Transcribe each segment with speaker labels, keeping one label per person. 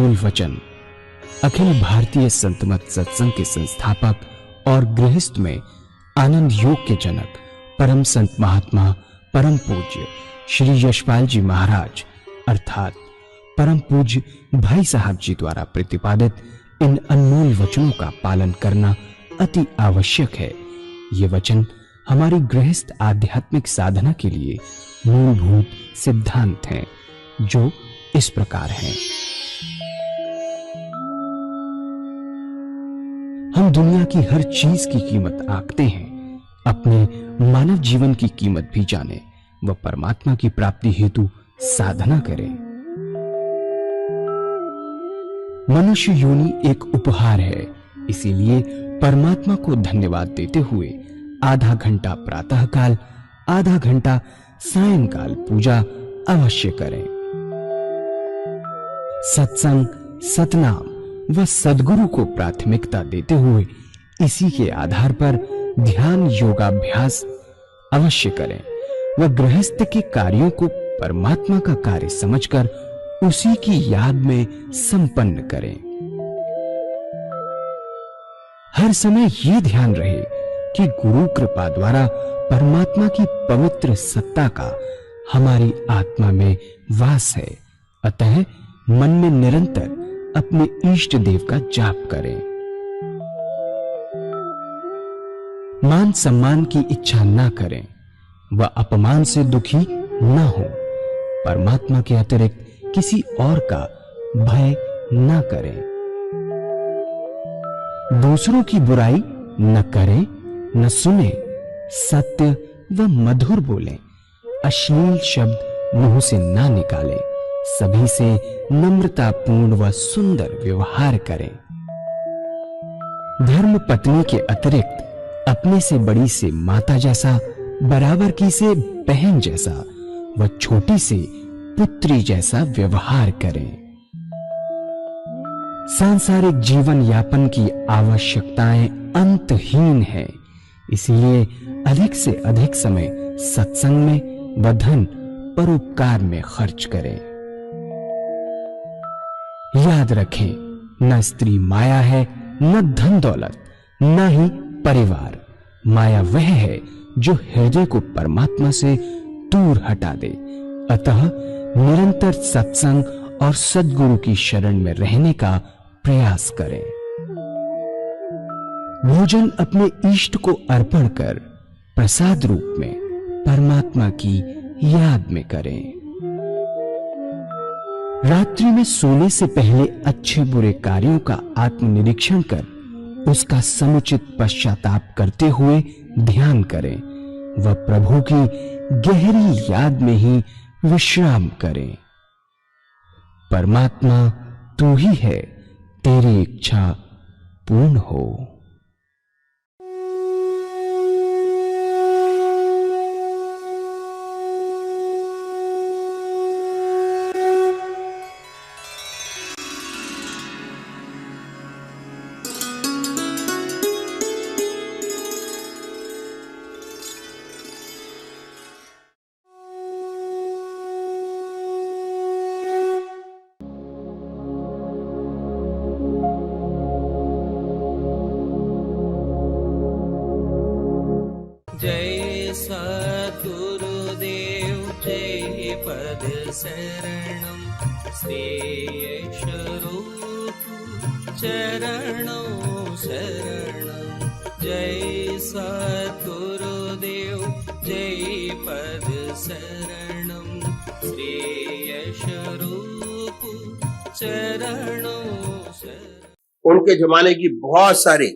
Speaker 1: अनमोल वचन अखिल भारतीय संत मत सत्संग के संस्थापक और गृहस्थ में आनंद योग के जनक परम संत महात्मा परम पूज्य श्री यशपाल जी महाराज अर्थात परम पूज्य भाई साहब जी द्वारा प्रतिपादित इन अनमोल वचनों का पालन करना अति आवश्यक है। ये वचन हमारी गृहस्थ आध्यात्मिक साधना के लिए मूलभूत सिद्धांत हैं, जो इस प्रकार हैं। हम दुनिया की हर चीज की कीमत आंकते हैं, अपने मानव जीवन की कीमत भी जाने व परमात्मा की प्राप्ति हेतु साधना करें। मनुष्य योनि एक उपहार है, इसीलिए परमात्मा को धन्यवाद देते हुए आधा घंटा प्रातःकाल, आधा घंटा सायंकाल पूजा अवश्य करें। सत्संग, सतनाम व सद्गुरु को प्राथमिकता देते हुए इसी के आधार पर ध्यान योगाभ्यास अवश्य करें व गृहस्थ के कार्यों को परमात्मा का कार्य समझकर उसी की याद में संपन्न करें। हर समय ये ध्यान रहे कि गुरु कृपा द्वारा परमात्मा की पवित्र सत्ता का हमारी आत्मा में वास है, अतः मन में निरंतर अपने इष्ट देव का जाप करें। मान सम्मान की इच्छा न करें व अपमान से दुखी न हो। परमात्मा के अतिरिक्त किसी और का भय न करें। दूसरों की बुराई न करें, न सुने, सत्य व मधुर बोलें, अश्लील शब्द मुंह से ना निकालें, सभी से नम्रतापूर्ण व सुंदर व्यवहार करें। धर्म पत्नी के अतिरिक्त अपने से बड़ी से माता जैसा, बराबर की से बहन जैसा व छोटी से पुत्री जैसा व्यवहार करें। सांसारिक जीवन यापन की आवश्यकताएं अंतहीन है, इसलिए अधिक से अधिक समय सत्संग में व धन परोपकार में खर्च करें। याद रखें, न स्त्री माया है, न धन दौलत, न ही परिवार। माया वह है जो हृदय को परमात्मा से दूर हटा दे। अतः निरंतर सत्संग और सद्गुरु की शरण में रहने का प्रयास करें। भोजन अपने इष्ट को अर्पण कर प्रसाद रूप में परमात्मा की याद में करें। रात्रि में सोने से पहले अच्छे बुरे कार्यों का आत्मनिरीक्षण कर उसका समुचित पश्चाताप करते हुए ध्यान करें व प्रभु की गहरी याद में ही विश्राम करें। परमात्मा तू ही है, तेरी इच्छा पूर्ण हो।
Speaker 2: जय सद्गुरुदेव जय पद शरणं श्री यशरूप चरणों शरणं। जय सद्गुरुदेव जय पद शरणं श्री यशरूप चरणों शरणं।
Speaker 3: उनके जमाने की बहुत सारी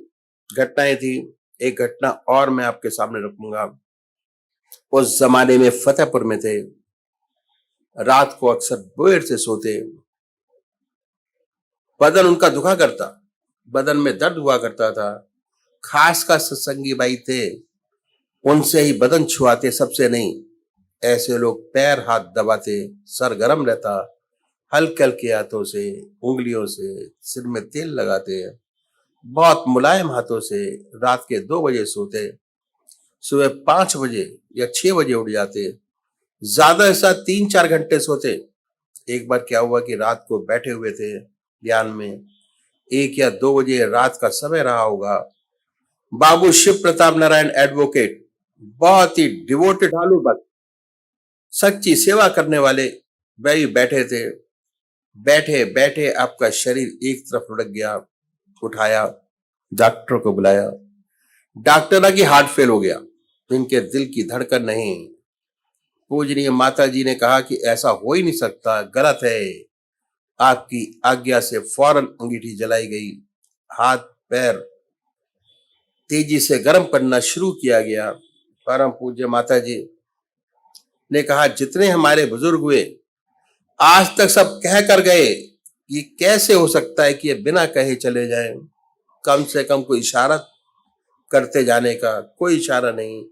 Speaker 3: घटनाएं थी। एक घटना और मैं आपके सामने रखूंगा। उस जमाने में फतेहपुर में थे, रात को अक्सर देर से सोते, बदन उनका दुखा करता, बदन में दर्द हुआ करता था। खास का सत्संगी भाई थे, उनसे ही बदन छुआते, सबसे नहीं। ऐसे लोग पैर हाथ दबाते, सर गरम रहता, हल्के हल्के हाथों से, उंगलियों से सिर में तेल लगाते, बहुत मुलायम हाथों से रात के 2 बजे सोते, सुबह 5 बजे या 6 बजे उठ जाते, ज्यादा ऐसा 3-4 घंटे सोते। एक बार क्या हुआ कि रात को बैठे हुए थे, ध्यान में। 1 या 2 बजे रात का समय रहा होगा। बाबू शिव प्रताप नारायण एडवोकेट, बहुत ही डिवोटेड ढालू भक्त, सच्ची सेवा करने वाले, वही बैठे थे। बैठे बैठे आपका शरीर एक तरफ लुढ़क गया। उठाया, डॉक्टर को बुलाया। डॉक्टर की हार्ट फेल हो गया, इनके दिल की धड़कन नहीं। पूजनीय माता जी ने कहा कि ऐसा हो ही नहीं सकता, गलत है। आपकी आज्ञा से फौरन अंगीठी जलाई गई। हाथ पैर तेजी से गर्म करना शुरू किया गया। परम पूज्य माता जी ने कहा, जितने हमारे बुजुर्ग हुए आज तक सब कह कर गए, ये कैसे हो सकता है कि ये बिना कहे चले जाएं? कम से कम कोई इशारा करते जाने का, कोई इशारा नहीं,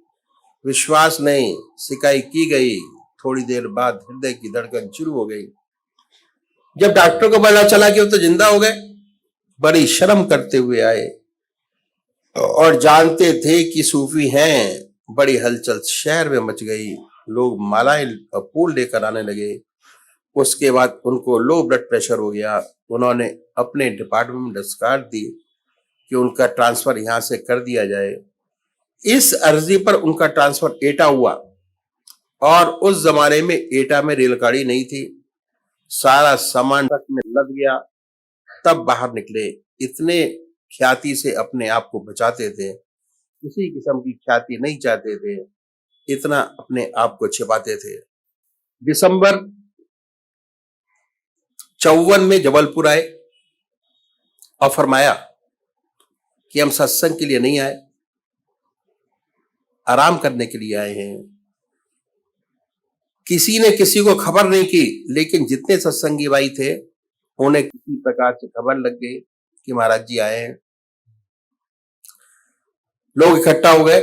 Speaker 3: विश्वास नहीं। सिकाई की गई। थोड़ी देर बाद हृदय की धड़कन शुरू हो गई। जब डॉक्टर को पता चला कि वो तो जिंदा हो गए, बड़ी शर्म करते हुए आए और जानते थे कि सूफी हैं। बड़ी हलचल शहर में मच गई। लोग मालाएं और फूल लेकर आने लगे। उसके बाद उनको लो ब्लड प्रेशर हो गया। उन्होंने अपने डिपार्टमेंट में दरखास्त दी कि उनका ट्रांसफर यहाँ से कर दिया जाए। इस अर्जी पर उनका ट्रांसफर एटा हुआ और उस जमाने में एटा में रेलगाड़ी नहीं थी। सारा सामान ट्रक में लद गया। तब बाहर निकले। इतने ख्याति से अपने आप को बचाते थे, किसी किस्म की ख्याति नहीं चाहते थे, इतना अपने आप को छिपाते थे। दिसंबर 54 में जबलपुर आए और फरमाया कि हम सत्संग के लिए नहीं आए, आराम करने के लिए आए हैं। किसी ने किसी को खबर नहीं की, लेकिन जितने सत्संगी भाई थे उन्हें किसी प्रकार से खबर लग गई कि महाराज जी आए हैं। लोग इकट्ठा हो गए।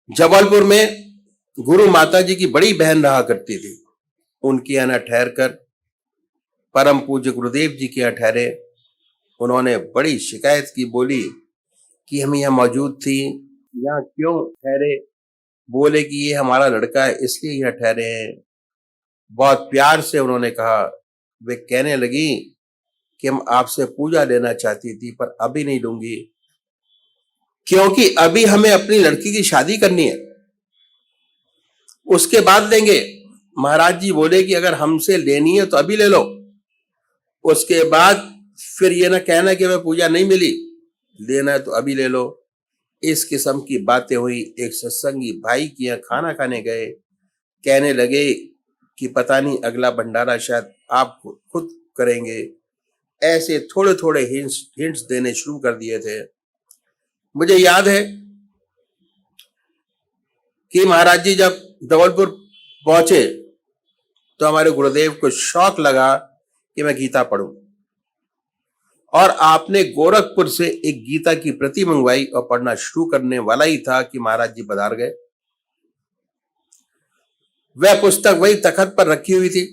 Speaker 3: जबलपुर में गुरु माता जी की बड़ी बहन रहा करती थी। उनके यहाँ ठहर कर परम पूज्य गुरुदेव जी के यहाँ ठहरे। उन्होंने बड़ी शिकायत की, बोली कि हम यहाँ मौजूद थी, यहाँ क्यों ठहरे? बोले कि ये हमारा लड़का है इसलिए यहाँ ठहरे हैं। बहुत प्यार से उन्होंने कहा। वे कहने लगी कि हम आपसे पूजा लेना चाहती थी पर अभी नहीं लूंगी, क्योंकि अभी हमें अपनी लड़की की शादी करनी है, उसके बाद लेंगे। महाराज जी बोले कि अगर हमसे लेनी है तो अभी ले लो, उसके बाद फिर ये ना कहना कि हमें पूजा नहीं मिली, लेना है तो अभी ले लो। इस किस्म की बातें हुई। एक सत्संगी भाई के यहाँ खाना खाने गए। कहने लगे कि पता नहीं अगला भंडारा शायद आप खुद करेंगे। ऐसे थोड़े थोड़े हिंट्स देने शुरू कर दिए थे। मुझे याद है कि महाराज जी जब जबलपुर पहुंचे तो हमारे गुरुदेव को शौक लगा कि मैं गीता पढ़ूं, और आपने गोरखपुर से एक गीता की प्रति मंगवाई और पढ़ना शुरू करने वाला ही था कि महाराज जी पधार गए। वह पुस्तक वही तखत पर रखी हुई थी।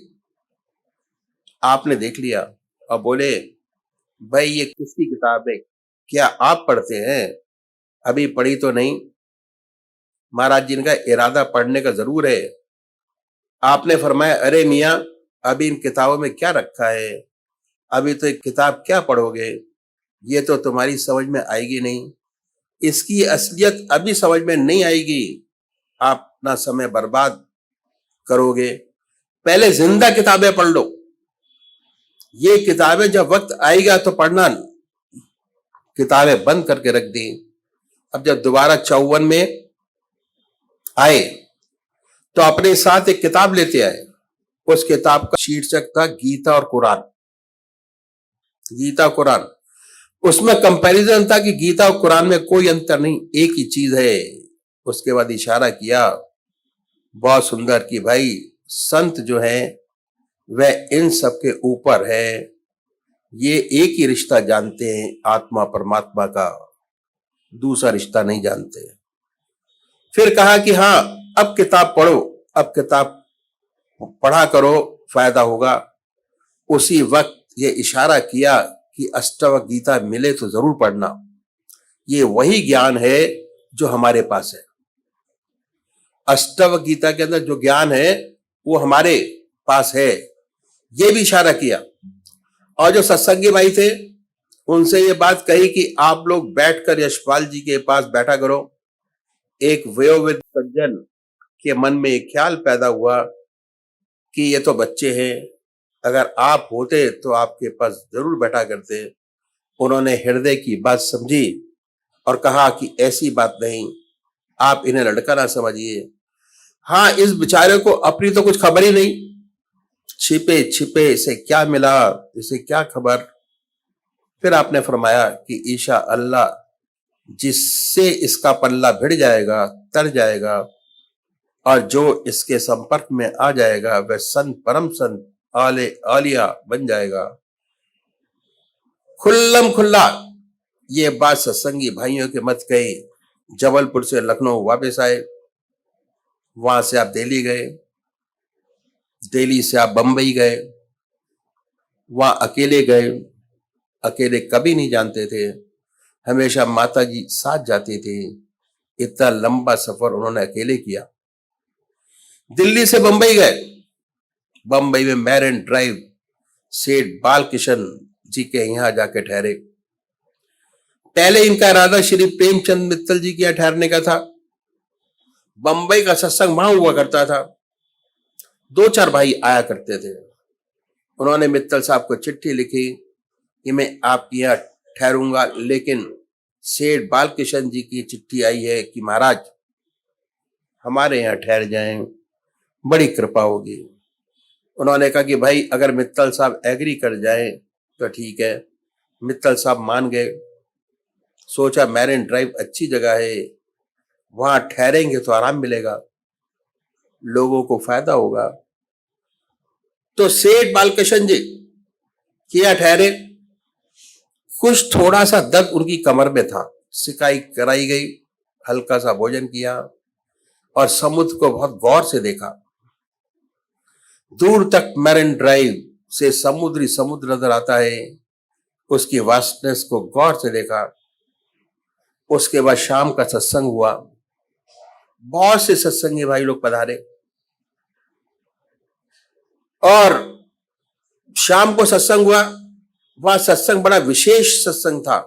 Speaker 3: आपने देख लिया और बोले, भाई ये किसकी किताब है, क्या आप पढ़ते हैं? अभी पढ़ी तो नहीं। महाराज जी का इरादा पढ़ने का जरूर है। आपने फरमाया, अरे मियां, अभी इन किताबों में क्या रखा है? अभी तो एक किताब क्या पढ़ोगे, ये तो तुम्हारी समझ में आएगी नहीं, इसकी असलियत अभी समझ में नहीं आएगी, आप अपना समय बर्बाद करोगे। पहले जिंदा किताबें पढ़ लो, ये किताबें जब वक्त आएगा तो पढ़ना। किताबें बंद करके रख दी। अब जब दोबारा 54 में आए तो अपने साथ एक किताब लेते आए। उस किताब का शीर्षक था गीता और कुरान। गीता कुरान, उसमें कंपैरिजन था कि गीता और कुरान में कोई अंतर नहीं, एक ही चीज है। उसके बाद इशारा किया बहुत सुंदर कि भाई संत जो है वह इन सब के ऊपर है, ये एक ही रिश्ता जानते हैं आत्मा परमात्मा का, दूसरा रिश्ता नहीं जानते। फिर कहा कि हाँ अब किताब पढ़ो, अब किताब पढ़ा करो, फायदा होगा। उसी वक्त ये इशारा किया कि अष्टवक्र गीता मिले तो जरूर पढ़ना, ये वही ज्ञान है जो हमारे पास है। अष्टवक्र गीता के अंदर जो ज्ञान है वो हमारे पास है, ये भी इशारा किया। और जो सत्संगी भाई थे उनसे ये बात कही कि आप लोग बैठकर यशपाल जी के पास बैठा करो। एक वयोवृद्ध सज्जन के मन में एक ख्याल पैदा हुआ कि ये तो बच्चे हैं, अगर आप होते तो आपके पास जरूर बैठा करते। उन्होंने हृदय की बात समझी और कहा कि ऐसी बात नहीं, आप इन्हें लड़का ना समझिए। हाँ, इस बेचारे को अपनी तो कुछ खबर ही नहीं, छिपे छिपे इसे क्या मिला, इसे क्या खबर। फिर आपने फरमाया कि ईशा अल्लाह जिससे इसका पल्ला भिड़ जाएगा, तर जाएगा, और जो इसके संपर्क में आ जाएगा वह संत, परम संत, आले आलिया बन जाएगा। खुल्लम खुल्ला ये बात सत्संगी भाइयों के मत कही। जबलपुर से लखनऊ वापस आए, वहां से आप दिल्ली गए, दिल्ली से आप बंबई गए, वहां अकेले गए। अकेले कभी नहीं जानते थे, हमेशा माता जी साथ जाती थी। इतना लंबा सफर उन्होंने अकेले किया। दिल्ली से बंबई गए, बंबई में मैरिन ड्राइव सेठ बालकिशन जी के यहां जाके ठहरे। पहले इनका इरादा श्री प्रेमचंद मित्तल जी के यहां ठहरने का था। बंबई का सत्संग वहां हुआ करता था, 2-4 भाई आया करते थे। उन्होंने मित्तल साहब को चिट्ठी लिखी कि मैं आपके यहाँ ठहरूंगा, लेकिन सेठ बालकिशन जी की चिट्ठी आई है कि महाराज हमारे यहाँ ठहर जाएं, बड़ी कृपा होगी। उन्होंने कहा कि भाई अगर मित्तल साहब एग्री कर जाएं तो ठीक है। मित्तल साहब मान गए। सोचा मैरिन ड्राइव अच्छी जगह है, वहां ठहरेंगे तो आराम मिलेगा, लोगों को फायदा होगा। तो सेठ बालकिशन जी किया ठहरे। कुछ थोड़ा सा दर्द उनकी कमर में था, सिकाई कराई गई, हल्का सा भोजन किया और समुद्र को बहुत गौर से देखा। दूर तक मैरिन ड्राइव से समुद्र नजर आता है, उसकी वास्टनेस को गौर से देखा। उसके बाद शाम का सत्संग हुआ, बहुत से सत्संगी भाई लोग पधारे और शाम को सत्संग हुआ। वह सत्संग बड़ा विशेष सत्संग था।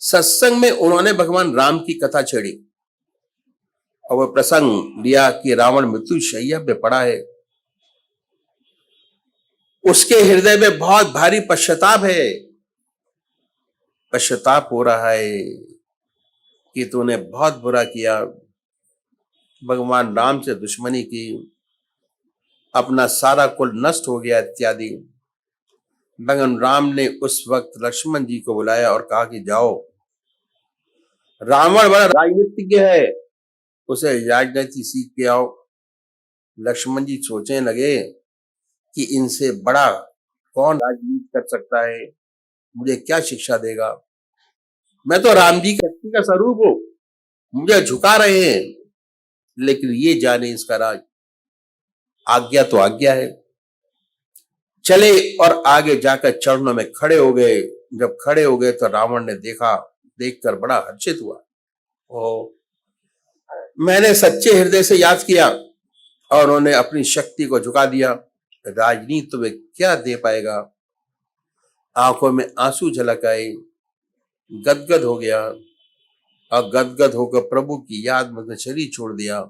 Speaker 3: सत्संग में उन्होंने भगवान राम की कथा छेड़ी और वह प्रसंग लिया कि रावण मृत्यु शैया पे पड़ा है, उसके हृदय में बहुत भारी पश्चाताप है, पश्चाताप हो रहा है कि तूने बहुत बुरा किया, भगवान राम से दुश्मनी की, अपना सारा कुल नष्ट हो गया इत्यादि। भगवान राम ने उस वक्त लक्ष्मण जी को बुलाया और कहा कि जाओ, रावण बड़ा राजनीतिज्ञ है, उसे राजनीति सीख के आओ। लक्ष्मण जी सोचने लगे कि इनसे बड़ा कौन राजनीति कर सकता है, मुझे क्या शिक्षा देगा। मैं तो राम जी की शक्ति का स्वरूप हूं, मुझे झुका रहे हैं, लेकिन ये जाने इसका राज। आज्ञा तो आज्ञा है। चले और आगे जाकर चरणों में खड़े हो गए। जब खड़े हो गए तो रावण ने देखा, देखकर बड़ा हर्षित हुआ। ओ, मैंने सच्चे हृदय से याद किया और उन्होंने अपनी शक्ति को झुका दिया। राजनीति तो वे क्या दे पाएगा। आंखों में आंसू झलक आए, गदगद हो गया और गदगद होकर प्रभु की याद में शरीर छोड़ दिया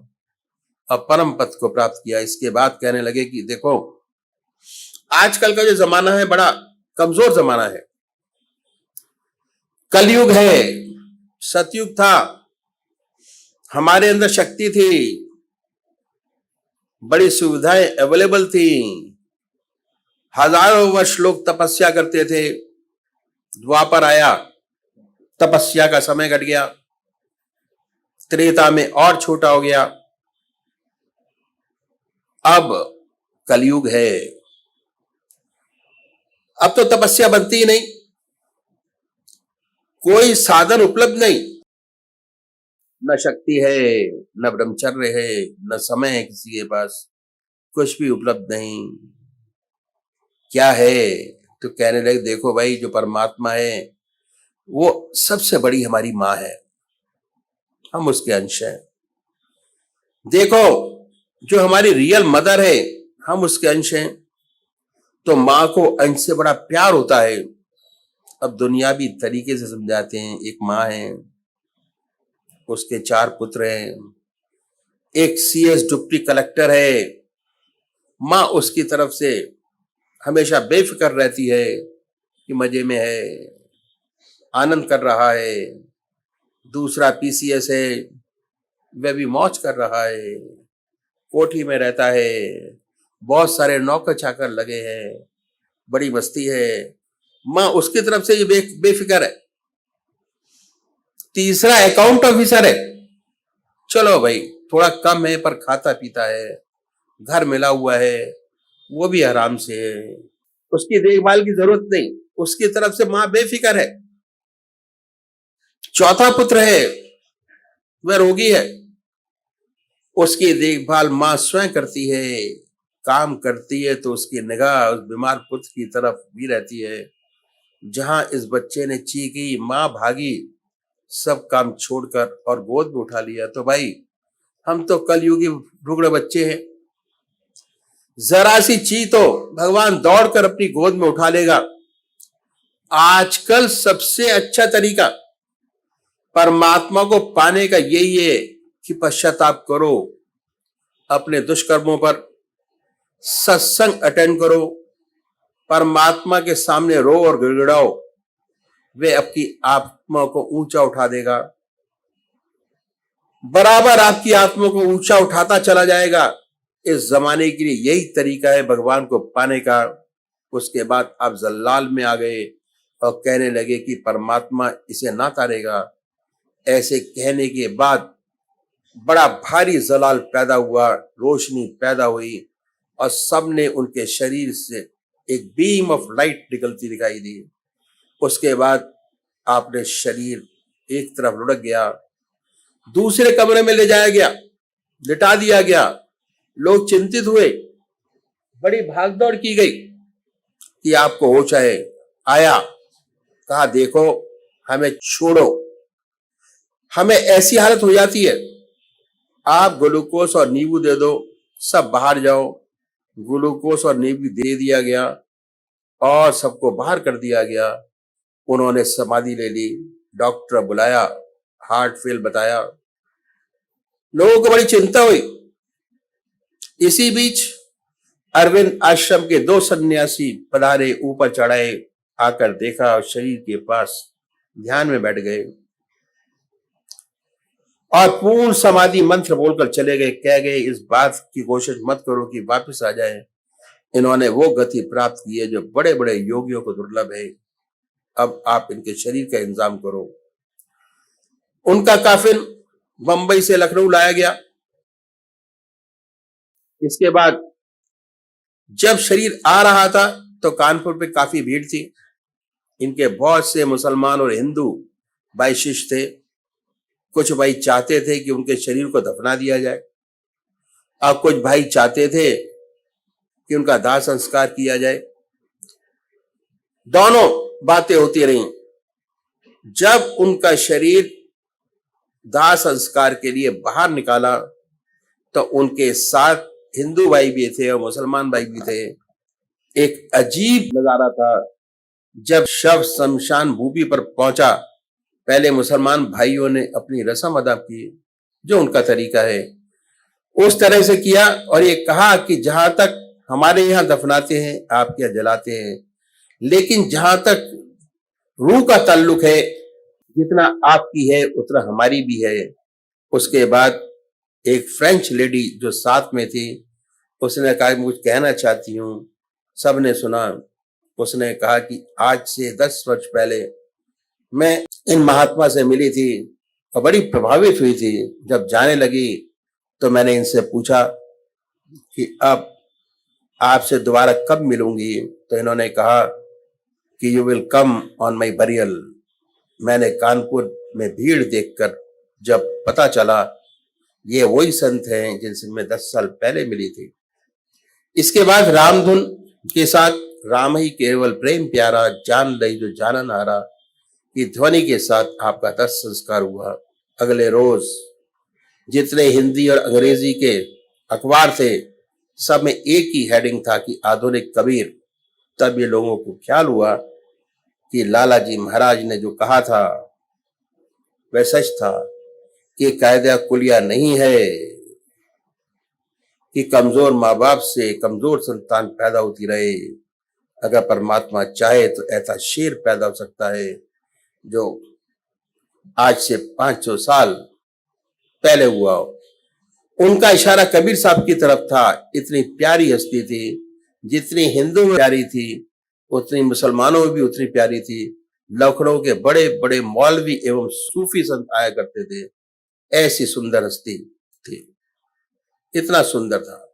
Speaker 3: और परम पद को प्राप्त किया। इसके बाद कहने लगे कि देखो, आजकल का जो जमाना है बड़ा कमजोर जमाना है, कलयुग है, सतयुग था, हमारे अंदर शक्ति थी, बड़ी सुविधाएं अवेलेबल थी, हजारों वर्ष लोग तपस्या करते थे। द्वापर आया, तपस्या का समय घट गया, त्रेता में और छोटा हो गया, अब कलयुग है। अब तो तपस्या बनती ही नहीं, कोई साधन उपलब्ध नहीं, न शक्ति है, न ब्रह्मचर्य है, न समय है किसी के पास, कुछ भी उपलब्ध नहीं। क्या है? तो कहने लगे देखो भाई, जो परमात्मा है वो सबसे बड़ी हमारी माँ है, हम उसके अंश हैं। देखो, जो हमारी रियल मदर है हम उसके अंश हैं। तो माँ को अंश से बड़ा प्यार होता है। अब दुनियावी तरीके से समझाते हैं। एक माँ है, उसके 4 पुत्र हैं, एक सीएस डिप्टी कलेक्टर है। माँ उसकी तरफ से हमेशा बेफिक्र रहती है कि मजे में है, आनंद कर रहा है। दूसरा पीसीएस है, वह भी मौज कर रहा है, कोठी में रहता है, बहुत सारे नौकर चाकर लगे हैं, बड़ी मस्ती है। माँ उसकी तरफ से ये बेफिक्र है। तीसरा अकाउंट ऑफिसर है, चलो भाई थोड़ा कम है पर खाता पीता है, घर मिला हुआ है, वो भी आराम से है, उसकी देखभाल की जरूरत नहीं, उसकी तरफ से माँ बेफिक्र है। चौथा पुत्र है, वह रोगी है, उसकी देखभाल माँ स्वयं करती है। काम करती है तो उसकी निगाह उस बीमार पुत्र की तरफ भी रहती है। जहां इस बच्चे ने चीखी, माँ भागी, सब काम छोड़कर और गोद में उठा लिया। तो भाई हम तो कलयुगी रुग्ण बच्चे हैं, जरा सी चीख तो भगवान दौड़कर अपनी गोद में उठा लेगा। आजकल सबसे अच्छा तरीका परमात्मा को पाने का यही है कि पश्चाताप करो, अपने दुष्कर्मों पर सत्संग अटेंड करो, परमात्मा के सामने रो और गिड़गिड़ाओ, वे आपकी आत्मा को ऊंचा उठा देगा, बराबर आपकी आत्मा को ऊंचा उठाता चला जाएगा। इस जमाने के लिए यही तरीका है भगवान को पाने का। उसके बाद आप जल्लाल में आ गए और कहने लगे कि परमात्मा इसे ना तारेगा। ऐसे कहने के बाद बड़ा भारी जलाल पैदा हुआ, रोशनी पैदा हुई और सबने उनके शरीर से एक बीम ऑफ लाइट निकलती दिखाई दी। उसके बाद आपने शरीर एक तरफ लुढ़क गया, दूसरे कमरे में ले जाया गया, लिटा दिया गया। लोग चिंतित हुए, बड़ी भागदौड़ की गई कि आपको होश आया। कहा देखो हमें छोड़ो, हमें ऐसी हालत हो जाती है, आप ग्लूकोस और नींबू दे दो, सब बाहर जाओ। ग्लूकोस और नींबू दे दिया गया और सबको बाहर कर दिया गया। उन्होंने समाधि ले ली, डॉक्टर बुलाया, हार्ट फेल बताया, लोगों को बड़ी चिंता हुई। इसी बीच अरविंद आश्रम के 2 सन्यासी पधारे, ऊपर चढ़ाए, आकर देखा और शरीर के पास ध्यान में बैठ गए और पूर्ण समाधि मंत्र बोलकर चले गए। कह गए इस बात की कोशिश मत करो कि वापस आ जाए। इन्होंने वो गति प्राप्त की है जो बड़े बड़े योगियों को दुर्लभ है। अब आप इनके शरीर का इंतजाम करो। उनका काफिन बंबई से लखनऊ लाया गया। इसके बाद जब शरीर आ रहा था तो कानपुर पे काफी भीड़ थी। इनके बहुत से मुसलमान और हिंदू भाई शिष्य थे। कुछ भाई चाहते थे कि उनके शरीर को दफना दिया जाए और कुछ भाई चाहते थे कि उनका दाह संस्कार किया जाए। दोनों बातें होती रही। जब उनका शरीर दाह संस्कार के लिए बाहर निकाला तो उनके साथ हिंदू भाई भी थे और मुसलमान भाई भी थे। एक अजीब नजारा था। जब शव शमशान भूमि पर पहुंचा, पहले मुसलमान भाइयों ने अपनी रस्म अदा की, जो उनका तरीका है, उस तरह से किया और ये कहा कि जहां तक हमारे यहाँ दफनाते हैं आपके यहाँ जलाते हैं, लेकिन जहां तक रूह का ताल्लुक है, जितना आपकी है उतना हमारी भी है। उसके बाद एक फ्रेंच लेडी जो साथ में थी, उसने कहा मुझे कहना चाहती हूँ। सबने सुना। उसने कहा कि आज से 10 वर्ष पहले मैं इन महात्मा से मिली थी और बड़ी प्रभावित हुई थी। जब जाने लगी तो मैंने इनसे पूछा कि अब आपसे दोबारा कब मिलूंगी, तो इन्होंने कहा कि you will come on my burial. मैंने कानपुर में भीड़ देखकर जब पता चला ये वही संत हैं जिनसे मैं 10 साल पहले मिली थी। इसके बाद रामधुन के साथ राम ही केवल प्रेम प्यारा, जान लई जो जानन हारा की ध्वनि के साथ आपका 10 संस्कार हुआ। अगले रोज जितने हिंदी और अंग्रेजी के अखबार थे, सब में एक ही हेडिंग था कि आधुनिक कबीर तब ये लोगों को ख्याल हुआ कि लाला जी महाराज ने जो कहा था वह सच था कि कायदा कुलिया नहीं है कि कमजोर माँ बाप से कमजोर संतान पैदा होती रहे। अगर परमात्मा चाहे तो ऐसा शेर पैदा हो सकता है जो आज से 500 साल पहले हुआ हो। उनका इशारा कबीर साहब की तरफ था। इतनी प्यारी हस्ती थी, जितनी हिंदू में प्यारी थी उतनी मुसलमानों में भी उतनी प्यारी थी। लखनऊ के बड़े बड़े मौलवी एवं सूफी संत आया करते थे। ऐसी सुंदर हस्ती थी, इतना सुंदर था।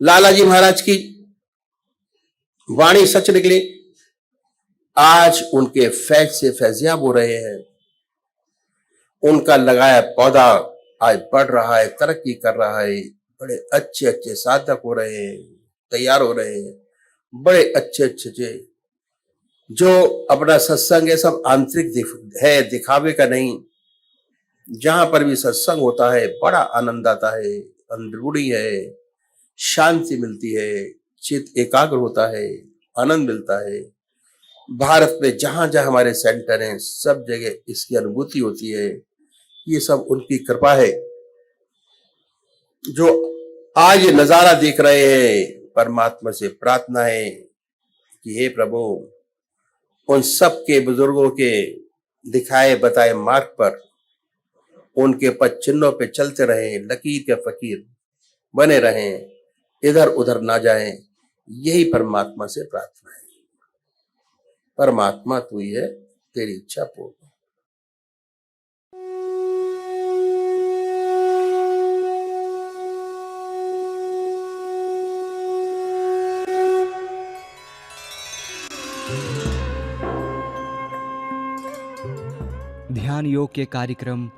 Speaker 3: लाला जी महाराज की वाणी सच निकली। आज उनके फैज से फैजियाब हो रहे हैं। उनका लगाया पौधा आज बढ़ रहा है, तरक्की कर रहा है। बड़े अच्छे अच्छे साधक हो रहे हैं, तैयार हो रहे हैं। बड़े अच्छे अच्छे जो अपना सत्संग है सब आंतरिक है, दिखावे का नहीं। जहां पर भी सत्संग होता है बड़ा आनंद आता है, अंदरूनी है, शांति मिलती है, चित्त एकाग्र होता है, आनंद मिलता है। भारत में जहां जहां हमारे सेंटर हैं सब जगह इसकी अनुभूति होती है। ये सब उनकी कृपा है। जो आज नजारा देख रहे हैं, परमात्मा से प्रार्थना है कि हे प्रभु उन सब के बुजुर्गों के दिखाए बताए मार्ग पर उनके पद चिन्हों पे चलते रहें, लकीर के फकीर बने रहें, इधर उधर ना जाएं। यही परमात्मा से प्रार्थना है। परमात्मा तू ही है, तेरी इच्छा पूर्ण।
Speaker 1: ध्यान योग के कार्यक्रम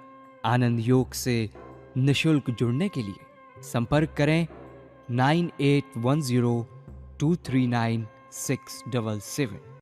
Speaker 1: आनंद योग से निशुल्क जुड़ने के लिए संपर्क करें 9810239677।